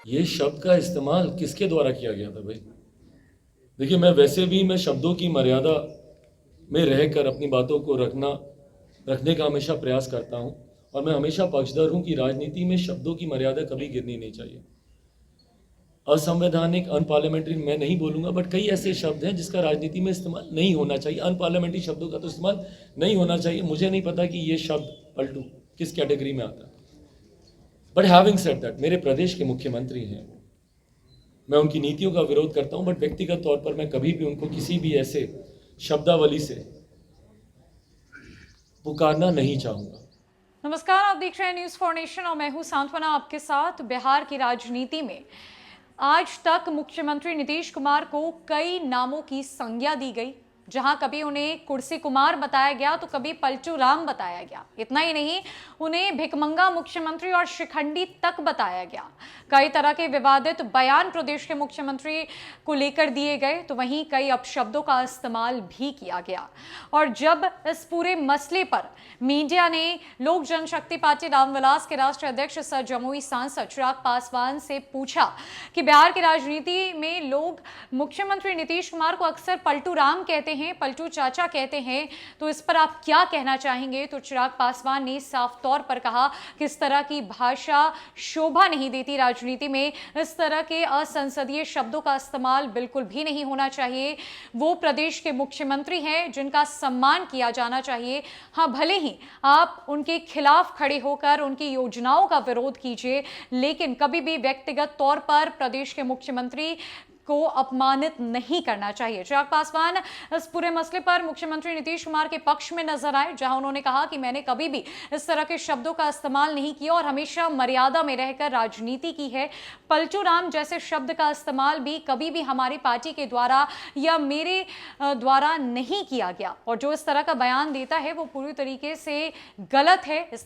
ये शब्द का इस्तेमाल किसके द्वारा किया गया था भाई? देखिए, मैं वैसे भी मैं शब्दों की मर्यादा में रहकर अपनी बातों को रखने का हमेशा प्रयास करता हूं, और मैं हमेशा पक्षधर हूं कि राजनीति में शब्दों की मर्यादा कभी गिरनी नहीं चाहिए। असंवैधानिक, अनपार्लियामेंट्री मैं नहीं बोलूंगा, बट कई ऐसे शब्द हैं जिसका राजनीति में इस्तेमाल नहीं होना चाहिए। अनपार्लियामेंट्री शब्दों का तो इस्तेमाल नहीं होना चाहिए। मुझे नहीं पता कि ये शब्द पलटू किस कैटेगरी में आता है, बट हैविंग सेड दैट, मेरे प्रदेश के मुख्यमंत्री हैं, मैं उनकी नीतियों का विरोध करता हूं, बट व्यक्तिगत तौर पर मैं कभी भी उनको किसी भी ऐसे शब्दावली से पुकारना नहीं चाहूंगा। नमस्कार, आप देख रहे हैं न्यूज़ फॉर नेशन और मैं हूं सांत्वना आपके साथ। बिहार की राजनीति में आज तक मुख्यमंत्री नीतीश कुमार को कई नामों की संज्ञा दी गई, जहां कभी उन्हें कुर्सी कुमार बताया गया तो कभी पलटू राम बताया गया। इतना ही नहीं, उन्हें भिकमंगा मुख्यमंत्री और शिखंडी तक बताया गया। कई तरह के विवादित बयान प्रदेश के मुख्यमंत्री को लेकर दिए गए, तो वहीं कई अपशब्दों का इस्तेमाल भी किया गया। और जब इस पूरे मसले पर मीडिया ने लोक जनशक्ति पार्टी रामविलास के राष्ट्रीय अध्यक्ष सर जमुई सांसद चिराग पासवान से पूछा कि बिहार की राजनीति में लोग मुख्यमंत्री नीतीश कुमार को अक्सर पलटू राम कहते हैं, पलटू चाचा कहते हैं, तो इस पर आप क्या कहना चाहेंगे? तो चिराग पासवान ने साफ तौर पर कहा कि इस तरह की भाषा शोभा नहीं देती राजनीति में। इस तरह के असंसदीय शब्दों का इस्तेमाल बिल्कुल भी नहीं होना चाहिए। वो प्रदेश के मुख्यमंत्री हैं जिनका सम्मान किया जाना चाहिए। हाँ, भले ही आप उनके खिलाफ खड़े होकर उनकी योजनाओं का विरोध कीजिए, लेकिन कभी भी व्यक्तिगत तौर पर प्रदेश के मुख्यमंत्री को अपमानित नहीं करना चाहिए। चिराग पासवान इस पूरे मसले पर मुख्यमंत्री नीतीश कुमार के पक्ष में नजर आए, जहां उन्होंने कहा कि मैंने कभी भी इस तरह के शब्दों का इस्तेमाल नहीं किया और हमेशा मर्यादा में रहकर राजनीति की है। पलटू राम जैसे शब्द का इस्तेमाल भी कभी भी हमारी पार्टी के द्वारा या मेरे द्वारा नहीं किया गया, और जो इस तरह का बयान देता है वो पूरी तरीके से गलत है। इस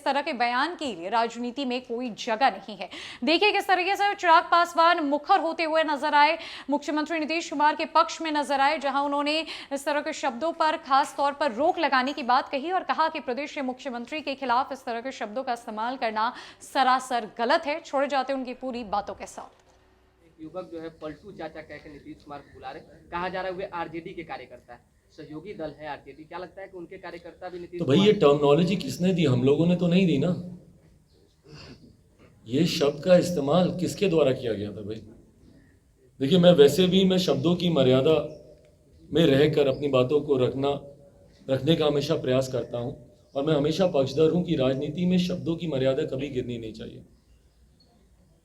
तरह के बयान के लिए राजनीति में कोई जगह नहीं है। देखिए किस तरीके से चिराग पासवान मुखर होते हुए नजर आए, मुख्यमंत्री नीतीश कुमार के पक्ष में नजर आए, जहां उन्होंने इस तरह के शब्दों पर खास तौर पर रोक लगाने की बात कही और कहा कि प्रदेश के मुख्यमंत्री के खिलाफ इस तरह के शब्दों का इस्तेमाल करना सरासर गलत है। छोड़े जाते उनकी पूरी बातों के साथ। एक युवक जो है पलटू चाचा कहकर नीतीश कुमार को बुला रहे, कहा जा रहा है वे आरजेडी के कार्यकर्ता है, सहयोगी दल है आरजेडी। क्या लगता है कि उनके कार्यकर्ता भी नीतीश? तो भाई, ये टर्मिनोलॉजी किसने दी? हम लोगों ने तो नहीं दी ना। ये शब्द का इस्तेमाल किसके द्वारा किया गया था भाई? देखिए, मैं वैसे भी मैं शब्दों की मर्यादा में रहकर अपनी बातों को रखने का हमेशा प्रयास करता हूं, और मैं हमेशा पक्षधर हूं कि राजनीति में शब्दों की मर्यादा कभी गिरनी नहीं चाहिए।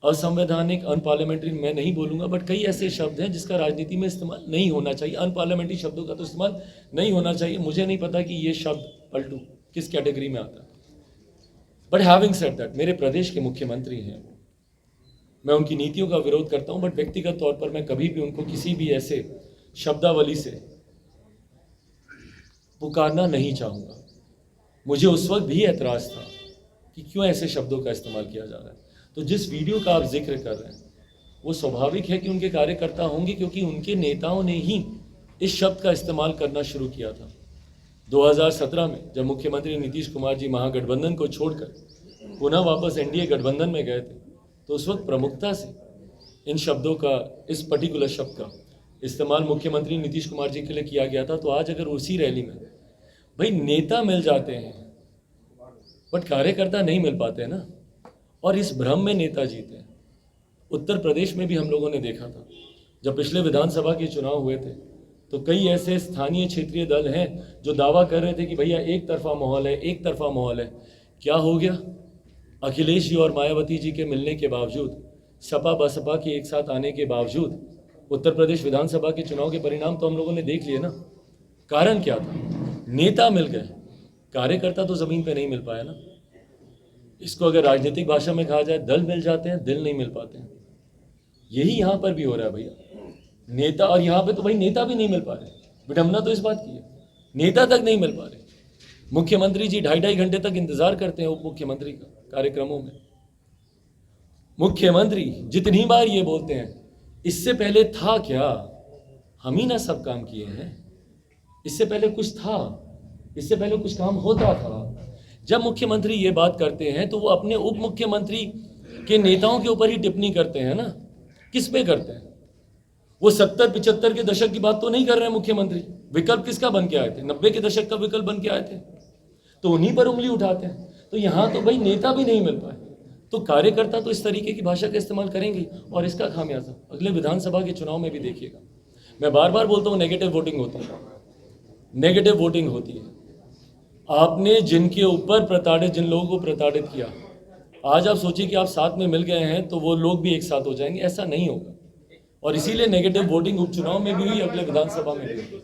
असंवैधानिक, अनपार्लियामेंट्री मैं नहीं बोलूंगा, बट कई ऐसे शब्द हैं जिसका राजनीति में इस्तेमाल नहीं होना चाहिए। अनपार्लियामेंट्री शब्दों का तो इस्तेमाल नहीं होना चाहिए। मुझे नहीं पता कि ये शब्द पलटू किस कैटेगरी में आता है, बट हैविंग सेड दैट, मेरे प्रदेश के मुख्यमंत्री हैं, मैं उनकी नीतियों का विरोध करता हूं, बट व्यक्तिगत तौर पर मैं कभी भी उनको किसी भी ऐसे शब्दावली से पुकारना नहीं चाहूंगा। मुझे उस वक्त भी एतराज था कि क्यों ऐसे शब्दों का इस्तेमाल किया जा रहा है। तो जिस वीडियो का आप जिक्र कर रहे हैं, वो स्वाभाविक है कि उनके कार्यकर्ता होंगे, क्योंकि उनके नेताओं ने ही इस शब्द का इस्तेमाल करना शुरू किया था। 2017 में जब मुख्यमंत्री नीतीश कुमार जी महागठबंधन को छोड़कर पुनः वापस एनडीए गठबंधन में गए थे, तो उस वक्त प्रमुखता से इन शब्दों का, इस पर्टिकुलर शब्द का इस्तेमाल मुख्यमंत्री नीतीश कुमार जी के लिए किया गया था। तो आज अगर उसी रैली में भाई नेता मिल जाते हैं बट कार्यकर्ता नहीं मिल पाते हैं ना, और इस भ्रम में नेता जीते हैं। उत्तर प्रदेश में भी हम लोगों ने देखा था, जब पिछले विधानसभा के चुनाव हुए थे, तो कई ऐसे स्थानीय क्षेत्रीय दल हैं जो दावा कर रहे थे कि भैया एक तरफा माहौल है, एक तरफा माहौल है। क्या हो गया? अखिलेश जी और मायावती जी के मिलने के बावजूद, सपा बसपा के एक साथ आने के बावजूद, उत्तर प्रदेश विधानसभा के चुनाव के परिणाम तो हम लोगों ने देख लिए ना। कारण क्या था? नेता मिल गए, कार्यकर्ता तो जमीन पे नहीं मिल पाया ना। इसको अगर राजनीतिक भाषा में कहा जाए, दल मिल जाते हैं, दिल नहीं मिल पाते हैं। यही यहाँ पर भी हो रहा है भैया। नेता, और यहाँ पे तो भाई नेता भी नहीं मिल पा रहे। विडंबना तो इस बात की है, नेता तक नहीं मिल पा रहे। मुख्यमंत्री जी 2.5 घंटे तक इंतजार करते हैं उप मुख्यमंत्री का कार्यक्रमों में। मुख्यमंत्री जितनी बार ये बोलते हैं, इससे पहले था क्या? हम ही ना सब काम किए हैं। इससे पहले कुछ था, इससे पहले कुछ काम होता था। जब मुख्यमंत्री ये बात करते हैं तो वो अपने उप मुख्यमंत्री कि नेताओं के ऊपर ही टिप्पणी करते हैं ना, किस पे करते हैं? वो 70-75 के दशक की बात तो नहीं कर रहे हैं मुख्यमंत्री। विकल्प किसका बन के आए थे? 90 के दशक का विकल्प बन के आए थे, तो उन्हीं पर उंगली उठाते हैं। तो यहाँ तो भाई नेता भी नहीं मिल पाए, तो कार्यकर्ता तो इस तरीके की भाषा का इस्तेमाल करेंगे, और इसका खामियाजा अगले विधानसभा के चुनाव में भी देखिएगा। मैं बार बार बोलता हूँ, नेगेटिव वोटिंग होती है, नेगेटिव वोटिंग होती है। आपने जिनके ऊपर प्रताड़ित, जिन लोगों को प्रताड़ित किया, आज आप सोचिए कि आप साथ में मिल गए हैं तो वो लोग भी एक साथ हो जाएंगे, ऐसा नहीं होगा। और इसीलिए नेगेटिव वोटिंग उपचुनाव में भी हुई, अगले विधानसभा में भी हुई।